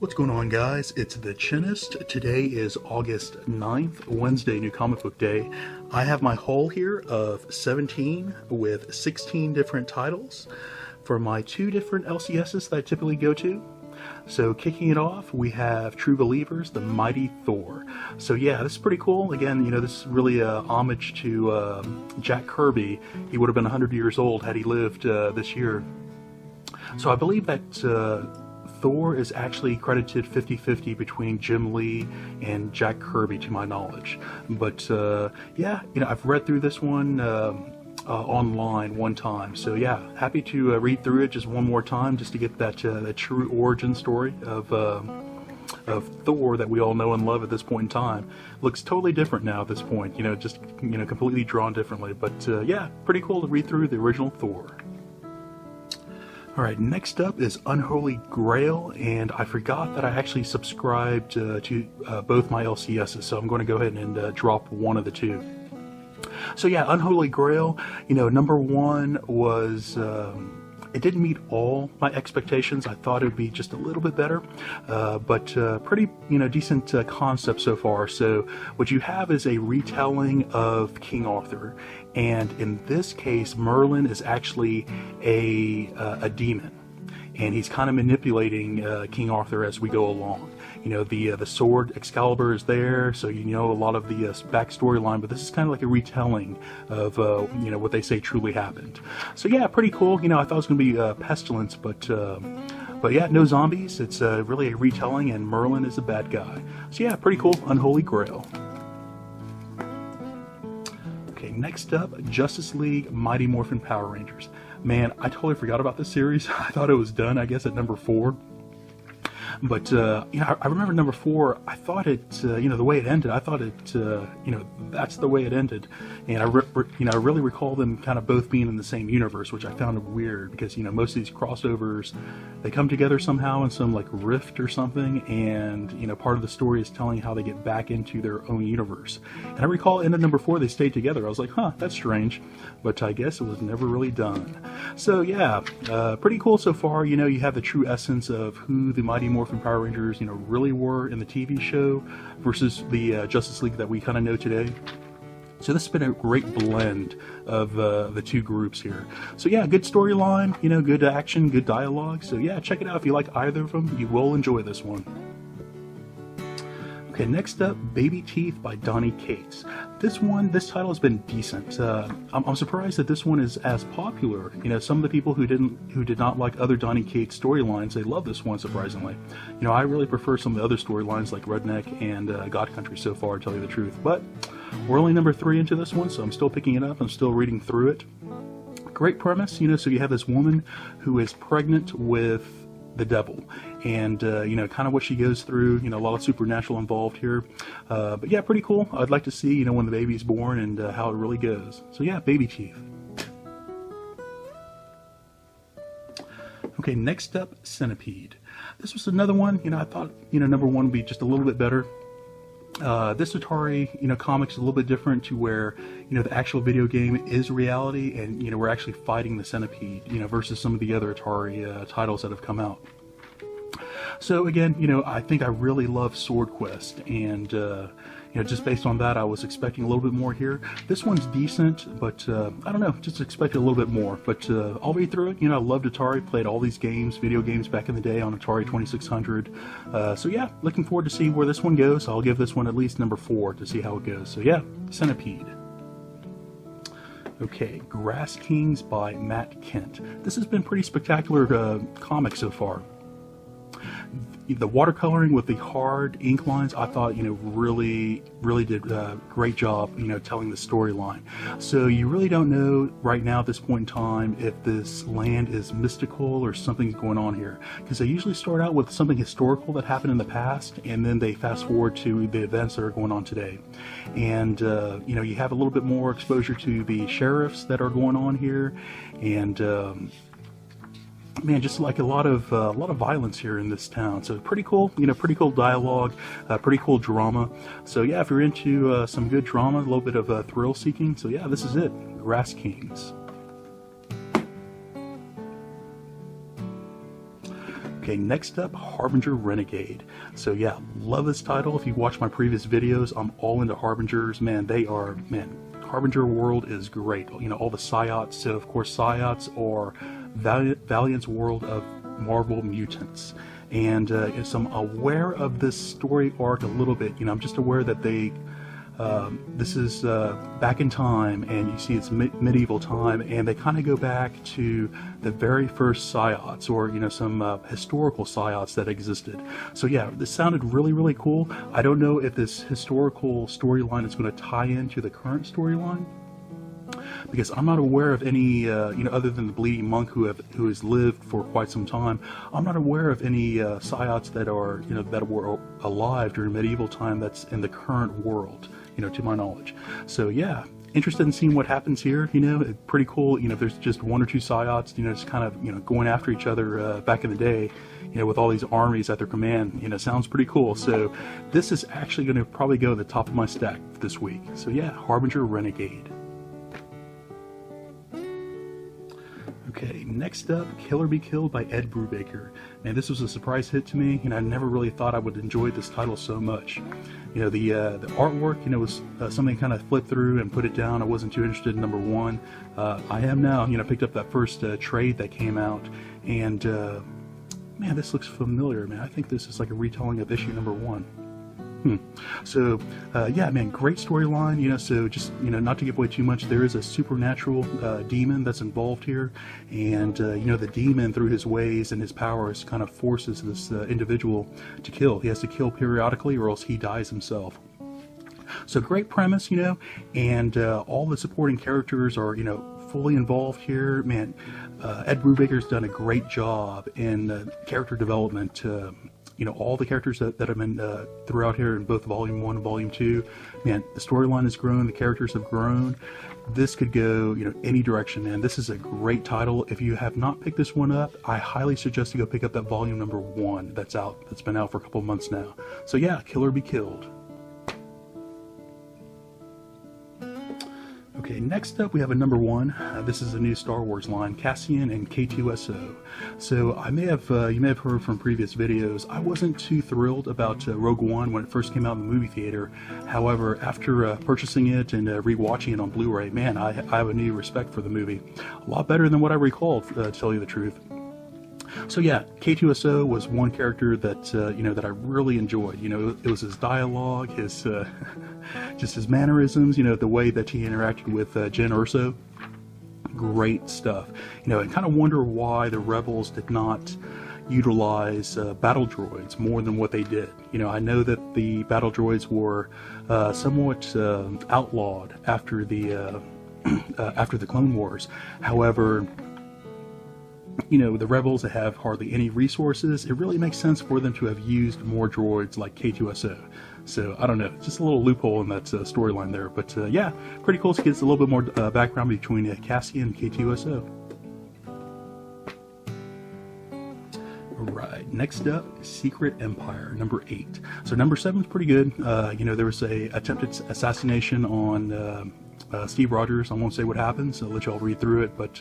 What's going on, guys? It's the Chinnist. Today is August 9th, Wednesday, New Comic Book Day. I have my haul here of 17 with 16 different titles for my two different LCSs that I typically go to. So kicking it off, we have True Believers, the Mighty Thor. So yeah, this is pretty cool. Again, you know, this is really a homage to Jack Kirby. He would have been 100 years old had he lived this year. So I believe that Thor is actually credited 50-50 between Jim Lee and Jack Kirby, to my knowledge. But yeah, you know, I've read through this one online one time. So yeah, happy to read through it just one more time, just to get that true origin story of Thor that we all know and love at this point in time. Looks totally different now at this point. You know, just completely drawn differently. But yeah, pretty cool to read through the original Thor. Alright, next up is Unholy Grail, and I forgot that I actually subscribed to both my LCSs, so I'm going to go ahead and drop one of the two. So yeah, Unholy Grail, you know, number one was, it didn't meet all my expectations. I thought it would be just a little bit better, but pretty, decent concept so far. So what you have is a retelling of King Arthur, and in this case, Merlin is actually a demon, and he's kind of manipulating King Arthur as we go along. You know, the sword Excalibur is there, so you know a lot of the backstory line, but this is kind of like a retelling of what they say truly happened. So yeah, pretty cool. You know, I thought it was going to be pestilence, but yeah, no zombies. It's really a retelling, and Merlin is a bad guy. So yeah, pretty cool. Unholy Grail. Okay, next up, Justice League Mighty Morphin Power Rangers. Man, I totally forgot about this series. I thought it was done, I guess, at number 4. But, I remember number 4, I thought it, the way it ended, I thought it, that's the way it ended. And I really recall them kind of both being in the same universe, which I found weird because, most of these crossovers, they come together somehow in some, like, rift or something, and, part of the story is telling how they get back into their own universe. And I recall in number 4, they stayed together. I was like, huh, that's strange. But I guess it was never really done. So, yeah, pretty cool so far. You have the true essence of who the Mighty Morphin Power Rangers, really were in the TV show versus the Justice League that we kind of know today. So this has been a great blend of the two groups here. So yeah, good storyline, good action, good dialogue. So yeah, check it out if you like either of them. You will enjoy this one. Okay, next up, Babyteeth by Donny Cates. This title has been decent. I'm surprised that this one is as popular. Some of the people who did not like other Donny Cates storylines, they love this one, surprisingly. I really prefer some of the other storylines like Redneck and God Country so far, to tell you the truth. But we're only number 3 into this one, so I'm still picking it up. I'm still reading through it. Great premise, so you have this woman who is pregnant with the devil, and kind of what she goes through. A lot of supernatural involved here, but yeah, pretty cool. I'd like to see when the baby's born and how it really goes. So yeah, Babyteeth. Okay, next up, Centipede. This was another one. I thought number 1 would be just a little bit better. This Atari, comics is a little bit different, to where, the actual video game is reality, and, we're actually fighting the Centipede, versus some of the other Atari titles that have come out. So again, I think I really love Sword Quest, and, just based on that, I was expecting a little bit more here. This one's decent, but, I don't know, just expected a little bit more. But I'll read through it. I loved Atari, played all these games, video games back in the day on Atari 2600. So yeah, looking forward to see where this one goes. I'll give this one at least number 4 to see how it goes. So yeah, Centipede. Okay, Grass Kings by Matt Kent. This has been pretty spectacular comic so far. The watercoloring with the hard ink lines, I thought, really did a great job, telling the storyline. So you really don't know right now at this point in time if this land is mystical or something's going on here. Because they usually start out with something historical that happened in the past, and then they fast forward to the events that are going on today. And, you have a little bit more exposure to the sheriffs that are going on here, and, man, just like a lot of violence here in this town. So pretty cool, pretty cool dialogue, pretty cool drama. So yeah, if you're into some good drama, a little bit of thrill seeking, so yeah, this is it, Grass Kings. Okay, next up, Harbinger Renegade. So yeah, love this title. If you watch my previous videos, I'm all into Harbingers. Man, Harbinger world is great. You know, all the Psiots. So of course, Psiots are Valiant's world of Marvel mutants. And so I'm aware of this story arc a little bit. You know, I'm just aware that this is back in time, and you see it's medieval time, and they kind of go back to the very first Psiots, or you know, some historical Psiots that existed. So yeah, this sounded really, really cool. I don't know if this historical storyline is going to tie into the current storyline, because I'm not aware of any, you know, other than the Bleeding Monk who has lived for quite some time. I'm not aware of any Psiots that are, you know, that were alive during medieval time that's in the current world, you know, to my knowledge. So yeah, interested in seeing what happens here. You know, pretty cool. You know, if there's just one or two Psiots, you know, just kind of, you know, going after each other back in the day, you know, with all these armies at their command. You know, sounds pretty cool. So this is actually going to probably go to the top of my stack this week. So yeah, Harbinger Renegade. Okay, next up, Kill or Be Killed by Ed Brubaker. Man, this was a surprise hit to me, and I never really thought I would enjoy this title so much. You know, the artwork, you know, was something kind of flipped through and put it down. I wasn't too interested in number one. I am now. You know, picked up that first trade that came out, and man, this looks familiar, man. I think this is like a retelling of issue number one. So yeah, man, great storyline. You know, so just, you know, not to give away too much, there is a supernatural demon that's involved here, and you know, the demon, through his ways and his powers, kind of forces this individual to kill. He has to kill periodically, or else he dies himself. So great premise, you know, and all the supporting characters are, you know, fully involved here. Man, Ed Brubaker's done a great job in character development. You know, all the characters that have been throughout here in both Volume 1 and Volume 2, man, the storyline has grown, the characters have grown. This could go, you know, any direction, man. This is a great title. If you have not picked this one up, I highly suggest you go pick up that Volume number 1 that's been out for a couple of months now. So yeah, Kill or Be Killed. Okay, next up we have a number 1. This is a new Star Wars line, Cassian and K2SO. So I may have, you may have heard from previous videos, I wasn't too thrilled about Rogue One when it first came out in the movie theater. However, after purchasing it and rewatching it on Blu-ray, man, I have a new respect for the movie. A lot better than what I recalled, to tell you the truth. So yeah, K2SO was one character that you know, that I really enjoyed. You know, it was his dialogue, his just his mannerisms. You know, the way that he interacted with Jyn Erso. Great stuff. You know, and kind of wonder why the Rebels did not utilize battle droids more than what they did. You know, I know that the battle droids were somewhat outlawed after the Clone Wars. However, you know, the Rebels that have hardly any resources, it really makes sense for them to have used more droids like K2SO. So, I don't know, just a little loophole in that storyline there. But yeah, pretty cool to get a little bit more background between Cassian and K2SO. Alright, next up, Secret Empire, number 8. So number 7 is pretty good. You know, there was a attempted assassination on Steve Rogers. I won't say what happened, so I'll let y'all read through it. But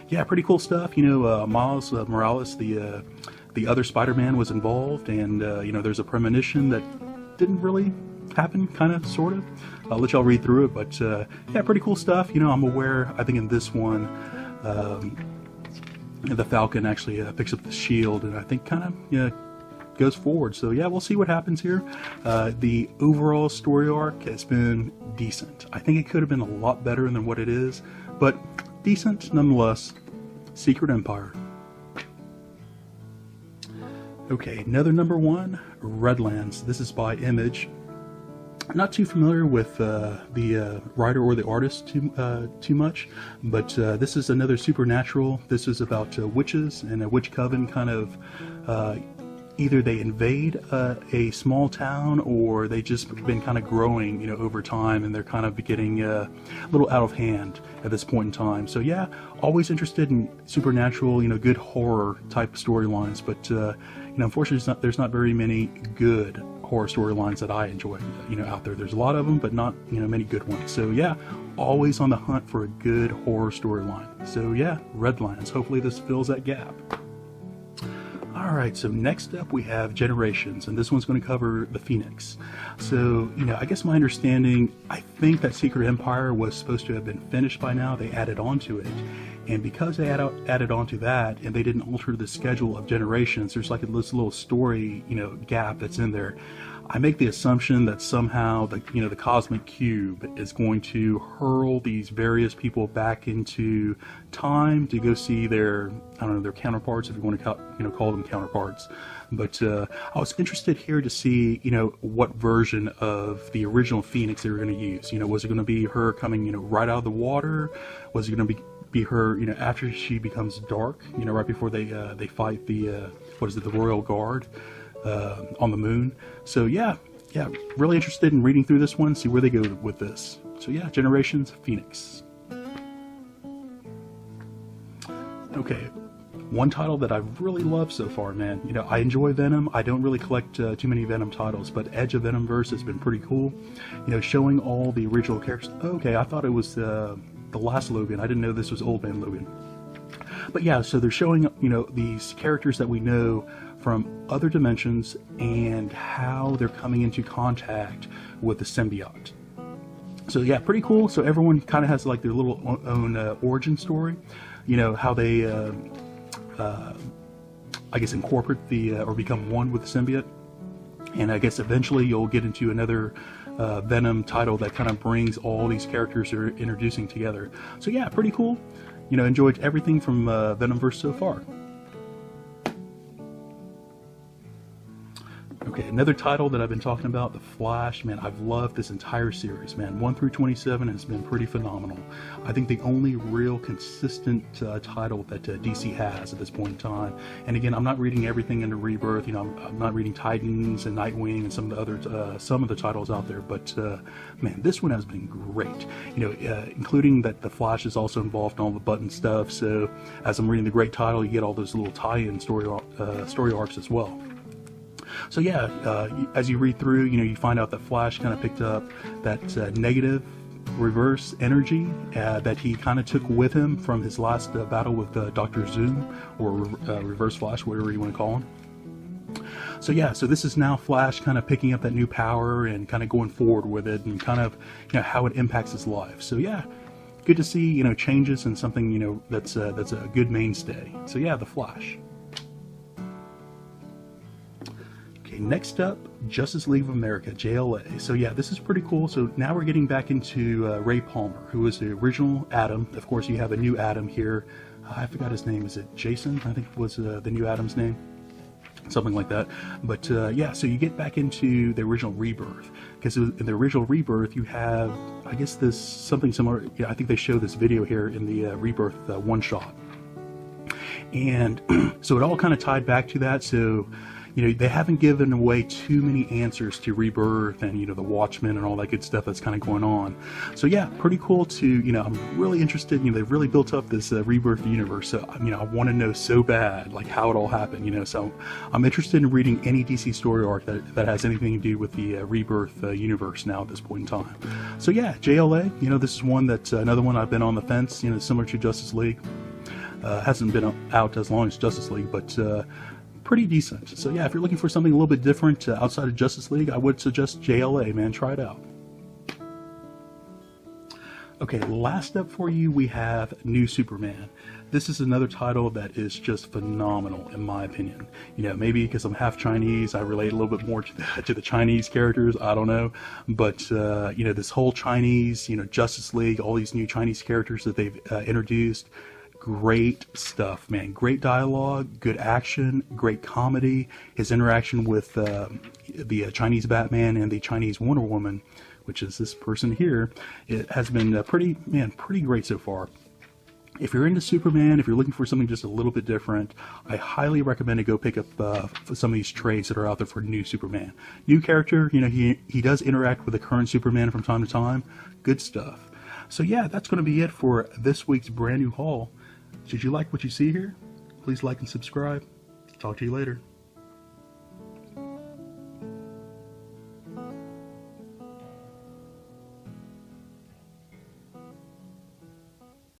yeah, pretty cool stuff. You know, Miles Morales, the other Spider-Man, was involved, and you know, there's a premonition that didn't really happen, kind of, sort of. I'll let y'all read through it, but yeah, pretty cool stuff. You know, I'm aware, I think in this one, the Falcon actually picks up the shield, and I think kind of, you know, goes forward. So yeah, we'll see what happens here. The overall story arc has been decent. I think it could have been a lot better than what it is, but decent nonetheless. Secret Empire. Okay, another number 1, Redlands. This is by Image. I'm not too familiar with the writer or the artist too much, but this is another supernatural. This is about witches and a witch coven, kind of either they invade a small town, or they just been kind of growing, you know, over time, and they're kind of getting a little out of hand at this point in time. So yeah, always interested in supernatural, you know, good horror type storylines, but you know, unfortunately there's not very many good horror storylines that I enjoy, you know, out there. There's a lot of them, but not, you know, many good ones. So yeah, always on the hunt for a good horror storyline. So yeah, Redlands. Hopefully this fills that gap. Alright, so next up we have Generations, and this one's going to cover the Phoenix. So, I guess my understanding, I think that Secret Empire was supposed to have been finished by now. They added on to it. And because they added on to that, and they didn't alter the schedule of Generations, there's like this little story, gap that's in there. I make the assumption that somehow the cosmic cube is going to hurl these various people back into time to go see their, I don't know, their counterparts, if you want to call them counterparts. But I was interested here to see what version of the original Phoenix they were going to use. Was it going to be her coming right out of the water? Was it going to be her after she becomes dark? Right before they fight the the Royal Guard on the moon. So yeah, really interested in reading through this one, see where they go with this. So yeah, Generations, Phoenix. Okay, one title that I've really loved so far, man. I enjoy Venom. I don't really collect too many Venom titles, but Edge of Venomverse has been pretty cool. Showing all the original characters. Okay, I thought it was the last Logan. I didn't know this was Old Man Logan. But yeah, so they're showing these characters that we know from other dimensions and how they're coming into contact with the symbiote. So yeah, pretty cool. So everyone kind of has like their little own origin story. How they I guess incorporate or become one with the symbiote. And I guess eventually you'll get into another Venom title that kind of brings all these characters they're introducing together. So yeah, pretty cool. Enjoyed everything from Venomverse so far. Okay, another title that I've been talking about, The Flash. Man, I've loved this entire series, man. 1 through 27 has been pretty phenomenal. I think the only real consistent title that DC has at this point in time. And again, I'm not reading everything into Rebirth. I'm not reading Titans and Nightwing and some of the other some of the titles out there. But man, this one has been great. Including that The Flash is also involved in all the button stuff. So as I'm reading the great title, you get all those little tie-in story arcs as well. So yeah, as you read through, you find out that Flash kind of picked up that negative reverse energy that he kind of took with him from his last battle with Dr. Zoom, or Reverse Flash, whatever you want to call him. So yeah, so this is now Flash kind of picking up that new power and kind of going forward with it, and kind of how it impacts his life. So yeah, good to see changes in something that's a good mainstay. So yeah, The Flash. Next up, Justice League of America, JLA. So yeah, this is pretty cool. So now we're getting back into Ray Palmer, who was the original Atom. Of course, you have a new Atom here. I forgot his name. Is it Jason? I think was the new Atom's name. Something like that. But yeah, so you get back into the original Rebirth. Because in the original Rebirth, you have, I guess, this something similar. Yeah, I think they show this video here in the Rebirth one-shot. And so it all kind of tied back to that. So they haven't given away too many answers to Rebirth and, the Watchmen and all that good stuff that's kind of going on. So yeah, pretty cool to, I'm really interested, they've really built up this Rebirth universe. So, I want to know so bad, like how it all happened, so I'm interested in reading any DC story arc that has anything to do with the Rebirth universe now at this point in time. So yeah, JLA, this is one that's another one I've been on the fence, similar to Justice League. Hasn't been out as long as Justice League, but pretty decent. So yeah, if you're looking for something a little bit different outside of Justice League, I would suggest JLA, man. Try it out. Okay, last up for you, we have New Superman. This is another title that is just phenomenal, in my opinion. Maybe because I'm half Chinese, I relate a little bit more to the Chinese characters, I don't know. But, this whole Chinese, Justice League, all these new Chinese characters that they've introduced, great stuff, man. Great dialogue, good action, great comedy. His interaction with the Chinese Batman and the Chinese Wonder Woman, which is this person here, it has been pretty great so far. If you're into Superman, if you're looking for something just a little bit different, I highly recommend to go pick up some of these trades that are out there for New Superman. New character, he does interact with the current Superman from time to time. Good stuff. So yeah, that's going to be it for this week's brand new haul. Did you like what you see here? Please like and subscribe. Talk to you later.